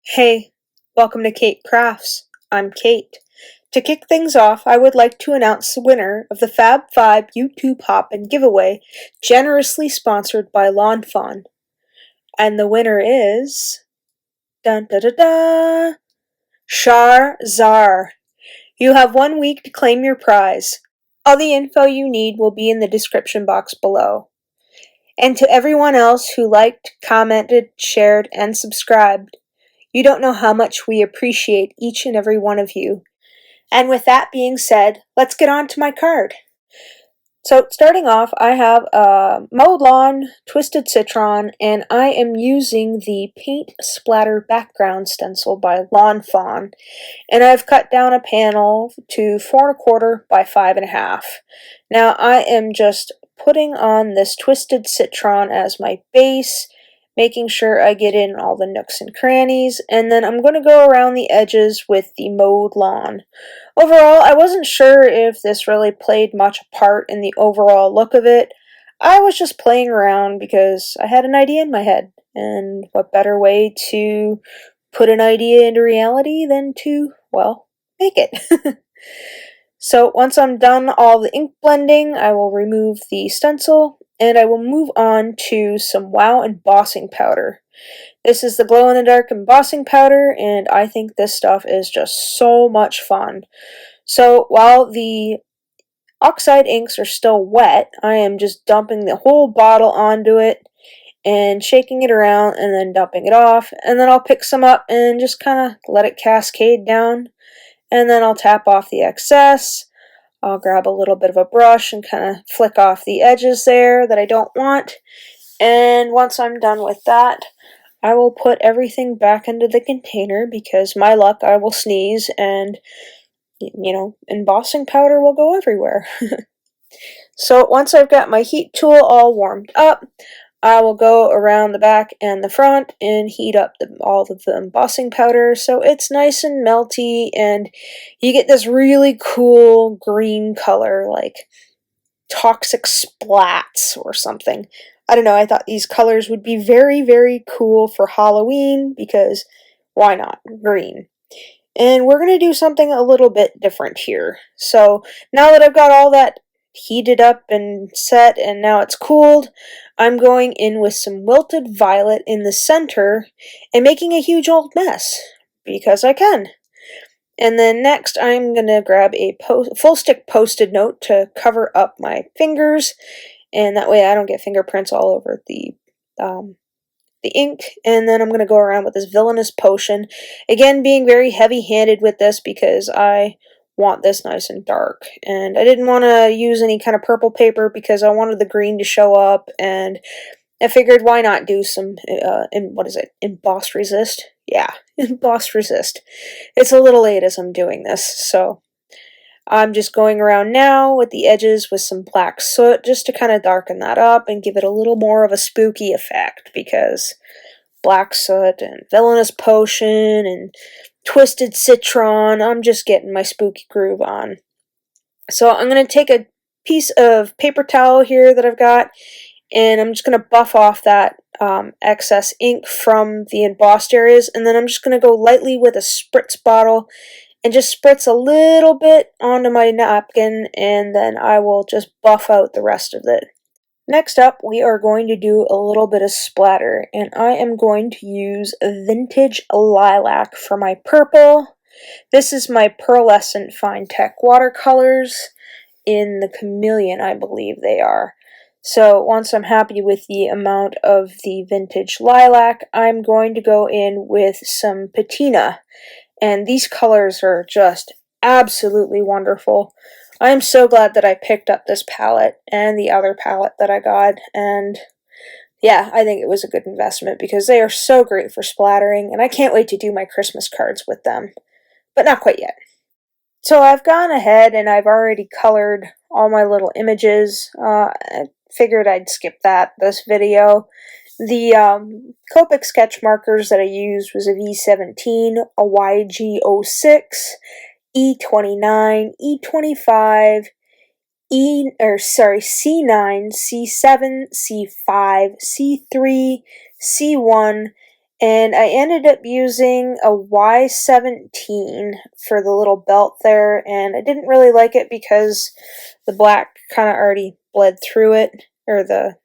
Hey, welcome to Keight Krafts. I'm Kate. To kick things off, I would like to announce the winner of the Fab 5 YouTube Hop-In giveaway, generously sponsored by Lawn Fawn. And the winner is... dun da da da! SHAR. You have 1 week to claim your prize. All the info you need will be in the description box below. And to everyone else who liked, commented, shared, and subscribed, you don't know how much we appreciate each and every one of you. And with that being said, let's get on to my card. So starting off, I have Mowed Lawn, Twisted Citron, and I am using the Paint Splatter background stencil by Lawn Fawn. And I've cut down a panel to 4 1/4 by 5 1/2. Now I am just putting on this Twisted Citron as my base, making sure I get in all the nooks and crannies, and then I'm going to go around the edges with the Mowed Lawn. Overall, I wasn't sure if this really played much a part in the overall look of it. I was just playing around because I had an idea in my head, and what better way to put an idea into reality than to, well, make it. So once I'm done all the ink blending, I will remove the stencil, and I will move on to some WOW Embossing Powder. This is the glow-in-the-dark embossing powder, and I think this stuff is just so much fun. So while the Oxide inks are still wet, I am just dumping the whole bottle onto it and shaking it around and then dumping it off, and then I'll pick some up and just kind of let it cascade down, and then I'll tap off the excess. I'll grab a little bit of a brush and kind of flick off the edges there that I don't want, and once I'm done with that, I will put everything back into the container because my luck, I will sneeze and, you know, embossing powder will go everywhere. So once I've got my heat tool all warmed up, I will go around the back and the front and heat up all of the embossing powder so it's nice and melty and you get this really cool green color, like toxic splats or something. I don't know, I thought these colors would be very, very cool for Halloween because why not? Green. And we're going to do something a little bit different here. So now that I've got all that heated up and set and now it's cooled, I'm going in with some Wilted Violet in the center and making a huge old mess because I can. And then next I'm going to grab a full stick Post-it note to cover up my fingers, and that way I don't get fingerprints all over the ink. And then I'm going to go around with this Villainous Potion, again being very heavy-handed with this because I want this nice and dark, and I didn't want to use any kind of purple paper because I wanted the green to show up, and I figured why not do some emboss resist? Yeah, emboss resist. It's a little late as I'm doing this, so I'm just going around now with the edges with some black soot just to kind of darken that up and give it a little more of a spooky effect because black soot and Villainous Potion and Twisted Citron, I'm just getting my spooky groove on. So I'm going to take a piece of paper towel here that I've got, and I'm just going to buff off that excess ink from the embossed areas, and then I'm just going to go lightly with a spritz bottle and just spritz a little bit onto my napkin, and then I will just buff out the rest of it. Next up, we are going to do a little bit of splatter, and I am going to use Vintage Lilac for my purple. This is my Pearlescent Fine Tech watercolors in the Chameleon, I believe they are. So once I'm happy with the amount of the Vintage Lilac, I'm going to go in with some Patina. And these colors are just absolutely wonderful. I am so glad that I picked up this palette and the other palette that I got, and yeah, I think it was a good investment because they are so great for splattering, and I can't wait to do my Christmas cards with them, but not quite yet. So I've gone ahead and I've already colored all my little images. I figured I'd skip this video. The Copic Sketch markers that I used was a V17, a YG06, E29, E25, C9, C7, C5, C3, C1, And I ended up using a Y17 for the little belt there, and I didn't really like it because the black kind of already bled through it, or the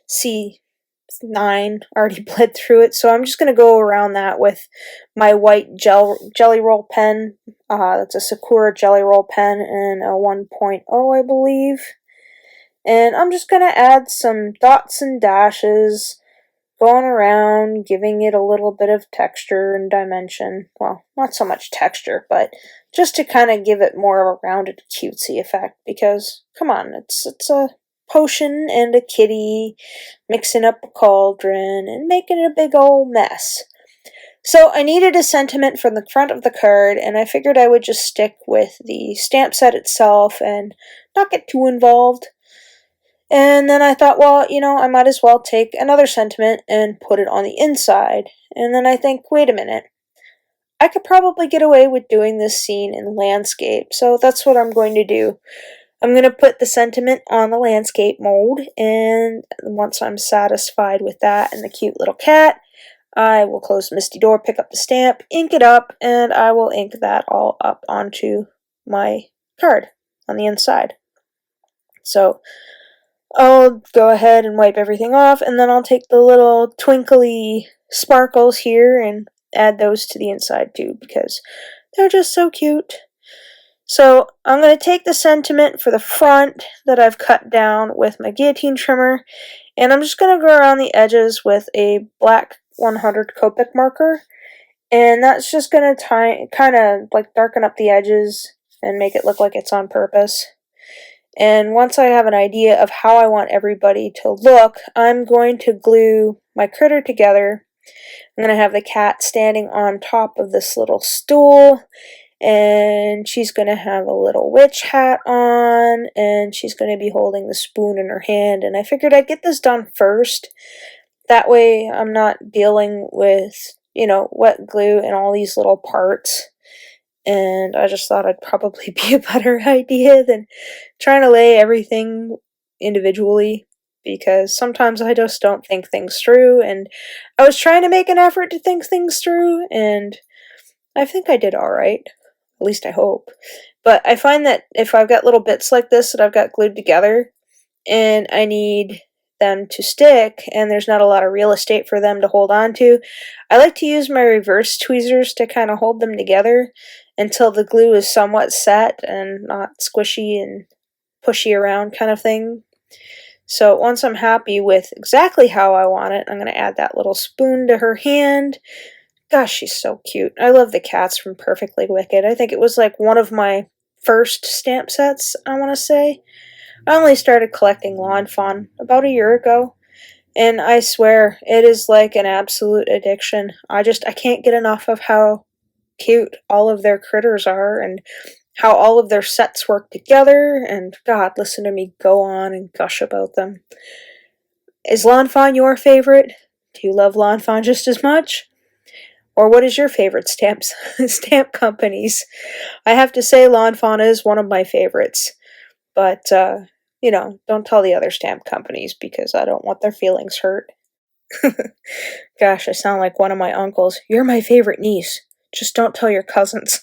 C9 already bled through it, so I'm just going to go around that with my white jelly roll pen. That's a Sakura jelly roll pen in a 1.0, I believe. And I'm just going to add some dots and dashes, going around, giving it a little bit of texture and dimension. Well, not so much texture, but just to kind of give it more of a rounded, cutesy effect, because, come on, it's a potion and a kitty mixing up a cauldron and making a big old mess. So I needed a sentiment from the front of the card, and I figured I would just stick with the stamp set itself and not get too involved. And then I thought, well, I might as well take another sentiment and put it on the inside. And then I think, wait a minute, I could probably get away with doing this scene in landscape, so that's what I'm going to do. I'm going to put the sentiment on the landscape mold, and once I'm satisfied with that and the cute little cat, I will close the Misty Door, pick up the stamp, ink it up, and I will ink that all up onto my card on the inside. So I'll go ahead and wipe everything off, and then I'll take the little twinkly sparkles here and add those to the inside too, because they're just so cute. So I'm going to take the sentiment for the front that I've cut down with my guillotine trimmer, and I'm just going to go around the edges with a black 100 Copic marker, and that's just going to kind of like darken up the edges and make it look like it's on purpose. And once I have an idea of how I want everybody to look, I'm going to glue my critter together. I'm going to have the cat standing on top of this little stool, and she's going to have a little witch hat on, and she's going to be holding the spoon in her hand. And I figured I'd get this done first. That way I'm not dealing with, wet glue and all these little parts. And I just thought it'd probably be a better idea than trying to lay everything individually, because sometimes I just don't think things through, and I was trying to make an effort to think things through, and I think I did alright. At least I hope. But I find that if I've got little bits like this that I've got glued together, and I need them to stick, and there's not a lot of real estate for them to hold on to, I like to use my reverse tweezers to kind of hold them together until the glue is somewhat set and not squishy and pushy around kind of thing. So once I'm happy with exactly how I want it, I'm going to add that little spoon to her hand. Gosh, she's so cute. I love the cats from Purrfectly Wicked. I think it was like one of my first stamp sets, I want to say. I only started collecting Lawn Fawn about a year ago, and I swear, it is like an absolute addiction. I can't get enough of how cute all of their critters are, and how all of their sets work together, and God, listen to me go on and gush about them. Is Lawn Fawn your favorite? Do you love Lawn Fawn just as much? Or what is your favorite stamp companies? I have to say Lawn Fawn is one of my favorites, but, don't tell the other stamp companies because I don't want their feelings hurt. Gosh, I sound like one of my uncles. You're my favorite niece. Just don't tell your cousins.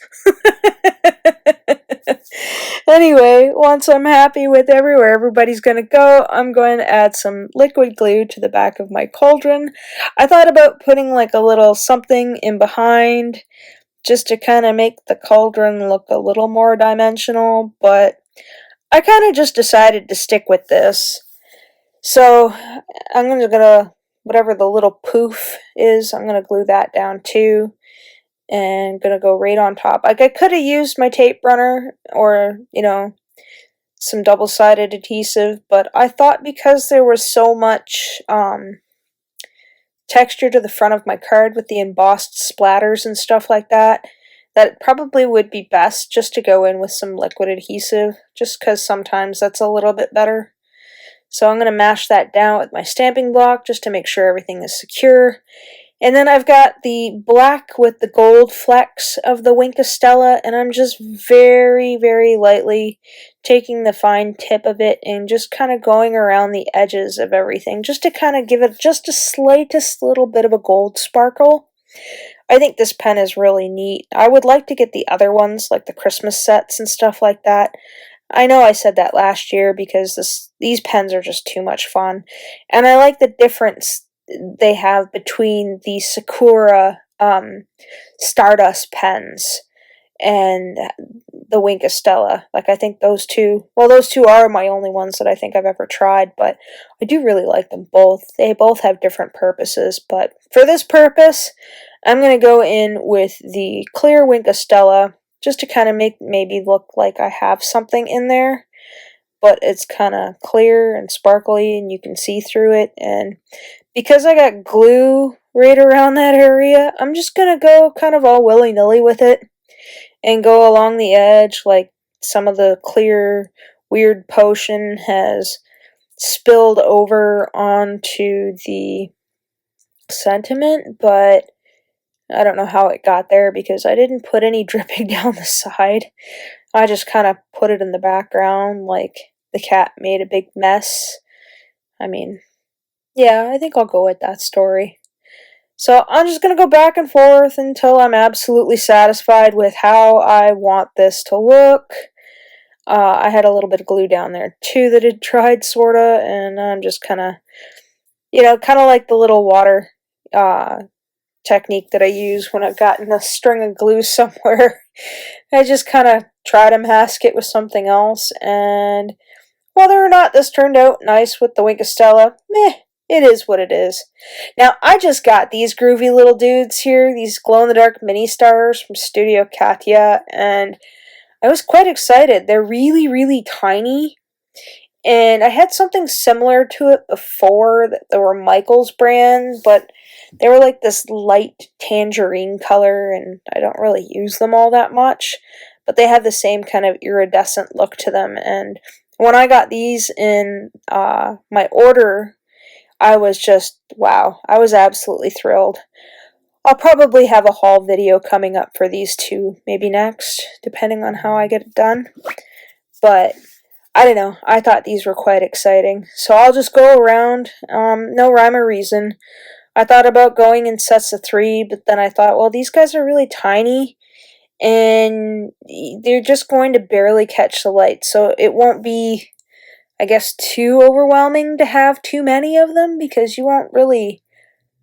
Anyway, once I'm happy with where everybody's going to go, I'm going to add some liquid glue to the back of my cauldron. I thought about putting like a little something in behind just to kind of make the cauldron look a little more dimensional, but I kind of just decided to stick with this. So I'm going to, whatever the little poof is, I'm going to glue that down too. And gonna go right on top. Like, I could have used my tape runner or, some double-sided adhesive, but I thought because there was so much texture to the front of my card with the embossed splatters and stuff like that, that it probably would be best just to go in with some liquid adhesive, just because sometimes that's a little bit better. So I'm going to mash that down with my stamping block just to make sure everything is secure. And then I've got the black with the gold flecks of the Wink of Stella, and I'm just very, very lightly taking the fine tip of it and just kind of going around the edges of everything, just to kind of give it just a slightest little bit of a gold sparkle. I think this pen is really neat. I would like to get the other ones, like the Christmas sets and stuff like that. I know I said that last year because these pens are just too much fun. And I like the difference they have between the Sakura Stardust pens and the Wink of Stella. Like, I think those two are my only ones that I think I've ever tried, but I do really like them both. They both have different purposes, but for this purpose, I'm going to go in with the clear Wink of Stella, just to kind of maybe look like I have something in there, but it's kind of clear and sparkly and you can see through it. And because I got glue right around that area, I'm just going to go kind of all willy-nilly with it and go along the edge, like some of the clear weird potion has spilled over onto the sentiment, but I don't know how it got there because I didn't put any dripping down the side. I just kind of put it in the background like the cat made a big mess. I mean, yeah, I think I'll go with that story. So I'm just going to go back and forth until I'm absolutely satisfied with how I want this to look. I had a little bit of glue down there too that had dried, sorta, and I'm just kind of, kind of like the little water technique that I use when I've gotten a string of glue somewhere. I just kind of try to mask it with something else, and whether or not this turned out nice with the Wink of Stella, meh, it is what it is. Now, I just got these groovy little dudes here, these glow-in-the-dark mini stars from Studio Katia, and I was quite excited. They're really, really tiny, and I had something similar to it before that they were Michael's brand, but they were like this light tangerine color, and I don't really use them all that much, but they had the same kind of iridescent look to them, and when I got these in my order, I was just, wow, I was absolutely thrilled. I'll probably have a haul video coming up for these two, maybe next, depending on how I get it done, but I don't know, I thought these were quite exciting, so I'll just go around, no rhyme or reason. I thought about going in sets of 3, but then I thought, well, these guys are really tiny, and they're just going to barely catch the light, so it won't be, I guess, too overwhelming to have too many of them, because you won't really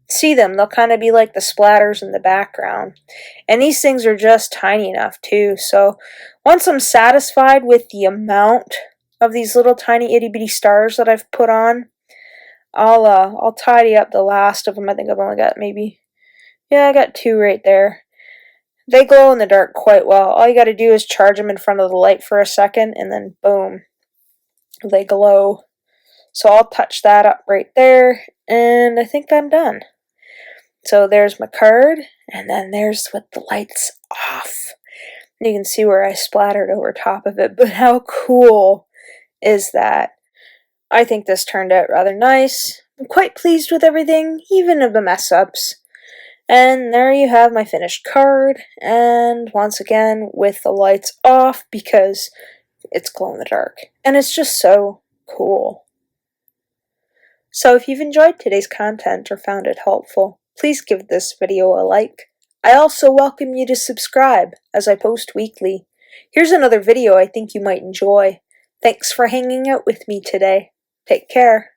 see them. They'll kind of be like the splatters in the background. And these things are just tiny enough, too, so once I'm satisfied with the amount of these little tiny itty-bitty stars that I've put on, I'll tidy up the last of them. I think I've only got I got 2 right there. They glow in the dark quite well. All you gotta do is charge them in front of the light for a second, and then boom, they glow. So I'll touch that up right there, and I think I'm done. So there's my card, and then there's with the lights off. You can see where I splattered over top of it, but how cool is that? I think this turned out rather nice. I'm quite pleased with everything, even of the mess-ups. And there you have my finished card, and once again with the lights off because it's glow in the dark. And it's just so cool. So if you've enjoyed today's content or found it helpful, please give this video a like. I also welcome you to subscribe, as I post weekly. Here's another video I think you might enjoy. Thanks for hanging out with me today. Take care.